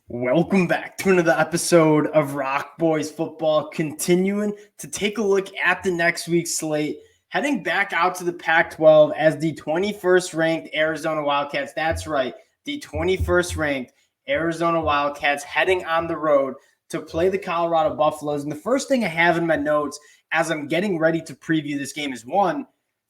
Welcome back to another episode of Rock Boys Football, continuing to take a look at the next week's slate, heading back out to the Pac-12 as the 21st ranked Arizona Wildcats. That's right, the 21st ranked Arizona Wildcats heading on the road to play the Colorado Buffaloes. And the first thing I have in my notes as I'm getting ready to preview this game is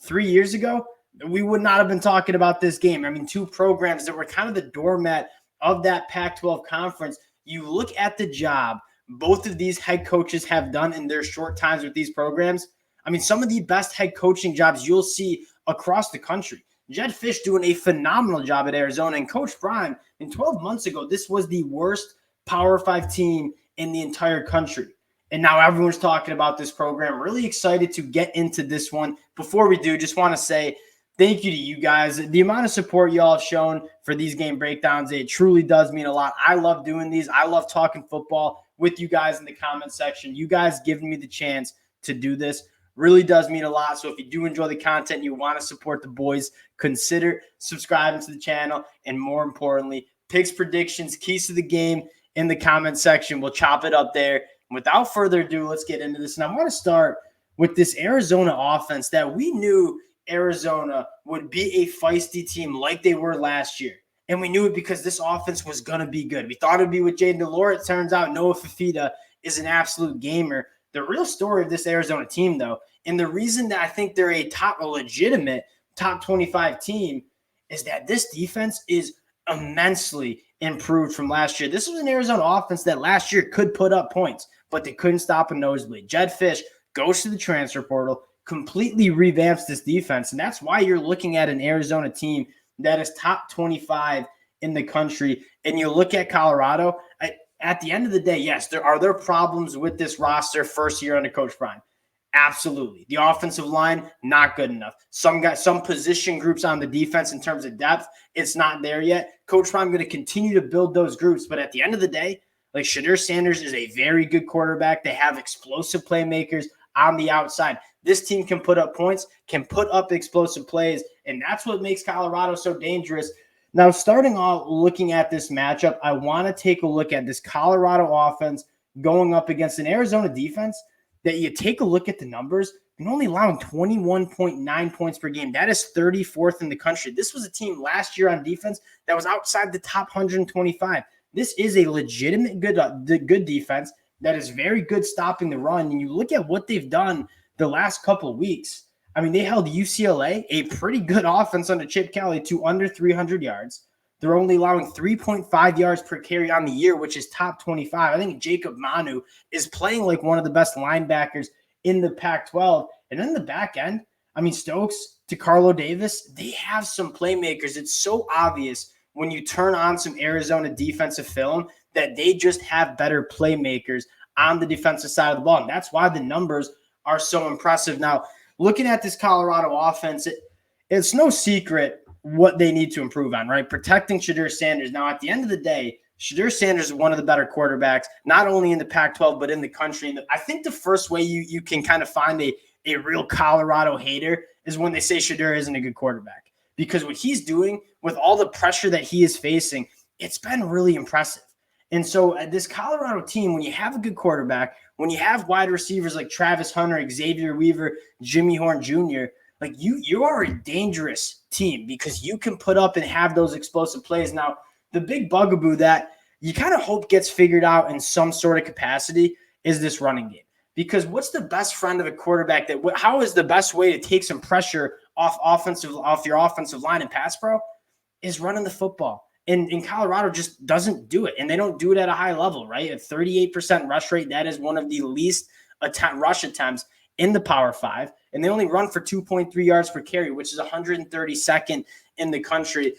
3 years ago, we would not have been talking about this game. I mean, two programs that were kind of the doormat of that Pac-12 conference. You look at the job both of these head coaches have done in their short times with these programs. I mean, some of the best head coaching jobs you'll see across the country. Jedd Fisch doing a phenomenal job at Arizona, and Coach Prime, 12 months ago, this was the worst Power 5 team in the entire country. And now everyone's talking about this program. Really excited to get into this one. Before we do, just want to say thank you to you guys. The amount of support y'all have shown for these game breakdowns, it truly does mean a lot. I love doing these. I love talking football with you guys in the comment section. You guys giving me the chance to do this really does mean a lot. So if you do enjoy the content and you want to support the boys, consider subscribing to the channel. And more importantly, picks, predictions, keys to the game in the comment section. We'll chop it up there. And without further ado, let's get into this. And I want to start with this Arizona offense that we knew Arizona would be a feisty team like they were last year. And we knew it because this offense was going to be good. We thought it would be with Jaden Delore. It turns out Noah Fifita is an absolute gamer. The real story of this Arizona team, though, and the reason that I think they're a legitimate top 25 team is that this defense is immensely improved from last year. This was an Arizona offense that last year could put up points, but they couldn't stop a nosebleed. Jedd Fisch goes to the transfer portal, completely revamps this defense. And that's why you're looking at an Arizona team that is top 25 in the country. And you look at Colorado, at the end of the day, yes, there are problems with this roster first year under Coach Prime. Absolutely. The offensive line, not good enough. Some position groups on the defense in terms of depth, it's not there yet. Coach Prime going to continue to build those groups. But at the end of the day, like Deion Sanders is a very good quarterback. They have explosive playmakers on the outside. This team can put up points, can put up explosive plays, and that's what makes Colorado so dangerous. Now, starting off looking at this matchup, I want to take a look at this Colorado offense going up against an Arizona defense that you take a look at the numbers, and only allowing 21.9 points per game. That is 34th in the country. This was a team last year on defense that was outside the top 125. This is a legitimate good defense that is very good stopping the run. And you look at what they've done the last couple of weeks. I mean, they held UCLA, a pretty good offense under Chip Kelly, to under 300 yards. They're only allowing 3.5 yards per carry on the year, which is top 25. I think Jacob Manu is playing like one of the best linebackers in the Pac-12. And in the back end, I mean, Stokes to Carlo Davis, they have some playmakers. It's so obvious when you turn on some Arizona defensive film that they just have better playmakers on the defensive side of the ball. And that's why the numbers are so impressive. Now, looking at this Colorado offense, it's no secret what they need to improve on, right? Protecting Deion Sanders. Now, at the end of the day, Deion Sanders is one of the better quarterbacks, not only in the Pac-12, but in the country. And I think the first way you can kind of find a real Colorado hater is when they say Deion isn't a good quarterback. Because what he's doing with all the pressure that he is facing, it's been really impressive. And so this Colorado team, when you have a good quarterback, when you have wide receivers like Travis Hunter, Xavier Weaver, Jimmy Horn Jr., like you are a dangerous team because you can put up and have those explosive plays. Now, the big bugaboo that you kind of hope gets figured out in some sort of capacity is this running game. Because what's the best friend of a quarterback? How is the best way to take some pressure off your offensive line and pass pro? Is running the football. And Colorado just doesn't do it, and they don't do it at a high level, right? A 38% rush rate, that is one of the least rush attempts in the Power 5, and they only run for 2.3 yards per carry, which is 132nd in the country.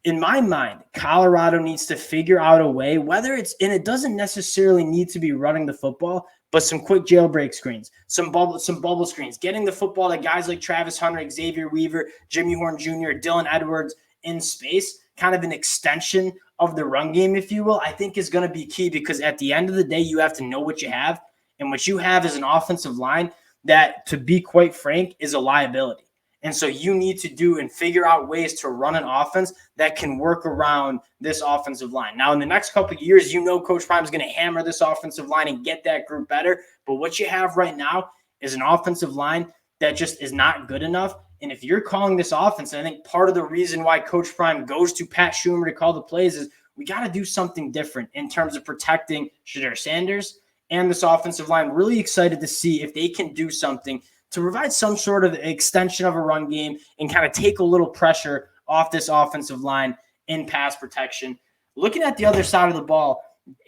In my mind, Colorado needs to figure out a way, whether it's, and it doesn't necessarily need to be running the football, but some quick jailbreak screens, some bubble screens, getting the football to guys like Travis Hunter, Xavier Weaver, Jimmy Horn Jr., Dylan Edwards in space, kind of an extension of the run game, if you will, I think is going to be key because at the end of the day, you have to know what you have. And what you have is an offensive line that, to be quite frank, is a liability. And so you need to do and figure out ways to run an offense that can work around this offensive line. Now, in the next couple of years, Coach Prime is going to hammer this offensive line and get that group better. But what you have right now is an offensive line that just is not good enough. And if you're calling this offense, and I think part of the reason why Coach Prime goes to Pat Schumer to call the plays is we got to do something different in terms of protecting Deion Sanders and this offensive line. Really excited to see if they can do something to provide some sort of extension of a run game and kind of take a little pressure off this offensive line in pass protection. Looking at the other side of the ball,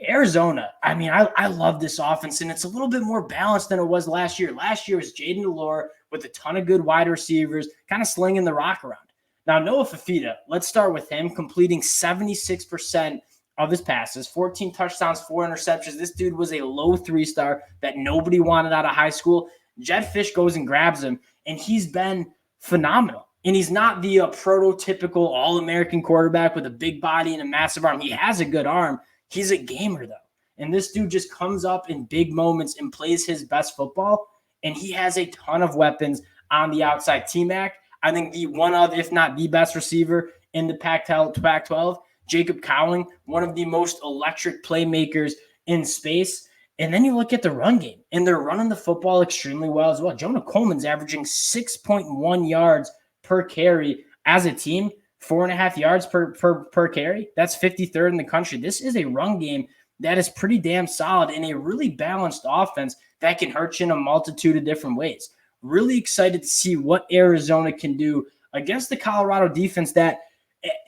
Arizona, I mean, I love this offense, and it's a little bit more balanced than it was last year. Last year was Jaden Delore with a ton of good wide receivers, kind of slinging the rock around. Now, Noah Fafita, let's start with him, completing 76% of his passes, 14 touchdowns, 4 interceptions. This dude was a low 3-star that nobody wanted out of high school. Jed Fish goes and grabs him, and he's been phenomenal. And he's not the prototypical All-American quarterback with a big body and a massive arm. He has a good arm. He's a gamer, though. And this dude just comes up in big moments and plays his best football, and he has a ton of weapons on the outside. T-Mac, I think the one of, if not the best receiver in the Pac-12. Jacob Cowling, one of the most electric playmakers in space. And then you look at the run game, and they're running the football extremely well as well. Jonah Coleman's averaging 6.1 yards per carry as a team, 4.5 yards per carry. That's 53rd in the country. This is a run game that is pretty damn solid and a really balanced offense that can hurt you in a multitude of different ways. Really excited to see what Arizona can do against the Colorado defense that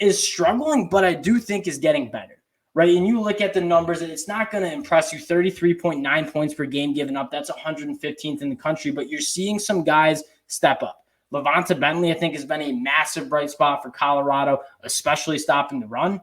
is struggling, but I do think is getting better. Right, and you look at the numbers, and it's not going to impress you. 33.9 points per game given up. That's 115th in the country, but you're seeing some guys step up. Levanta Bentley, I think, has been a massive bright spot for Colorado, especially stopping the run.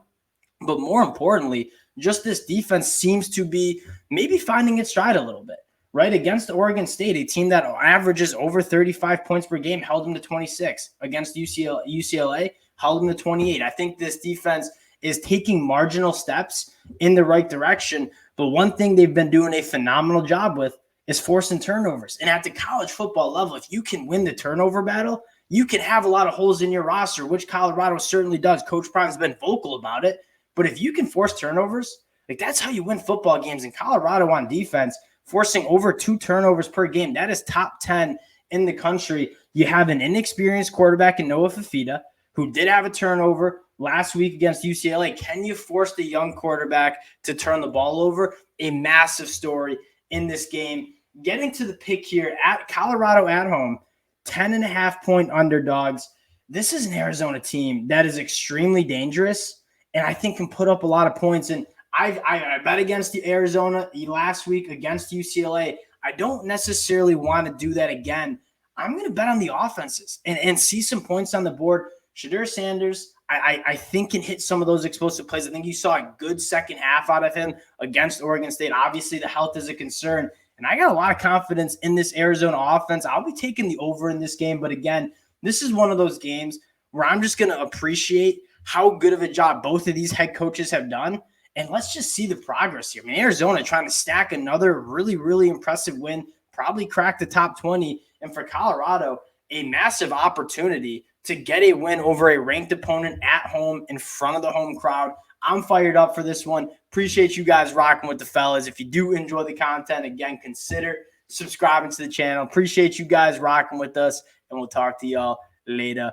But more importantly, just this defense seems to be maybe finding its stride a little bit. Right, against Oregon State, a team that averages over 35 points per game, held them to 26. Against UCLA, held them to 28. I think this defense is taking marginal steps in the right direction. But one thing they've been doing a phenomenal job with is forcing turnovers. And at the college football level, if you can win the turnover battle, you can have a lot of holes in your roster, which Colorado certainly does. Coach Prime's been vocal about it. But if you can force turnovers, like that's how you win football games. In Colorado on defense, forcing over 2 turnovers per game, that is top 10 in the country. You have an inexperienced quarterback in Noah Fafita, who did have a turnover last week against UCLA. Can you force the young quarterback to turn the ball over? A massive story in this game. Getting to the pick here at Colorado at home, 10.5-point underdogs. This is an Arizona team that is extremely dangerous and I think can put up a lot of points. And I bet against the Arizona last week against UCLA. I don't necessarily want to do that again. I'm going to bet on the offenses and see some points on the board. Deion Sanders, I think, can hit some of those explosive plays. I think you saw a good second half out of him against Oregon State. Obviously, the health is a concern. And I got a lot of confidence in this Arizona offense. I'll be taking the over in this game. But again, this is one of those games where I'm just going to appreciate how good of a job both of these head coaches have done. And let's just see the progress here. I mean, Arizona trying to stack another really, really impressive win, probably crack the top 20. And for Colorado, a massive opportunity to get a win over a ranked opponent at home in front of the home crowd. I'm fired up for this one. Appreciate you guys rocking with the fellas. If you do enjoy the content, again, consider subscribing to the channel. Appreciate you guys rocking with us, and we'll talk to y'all later.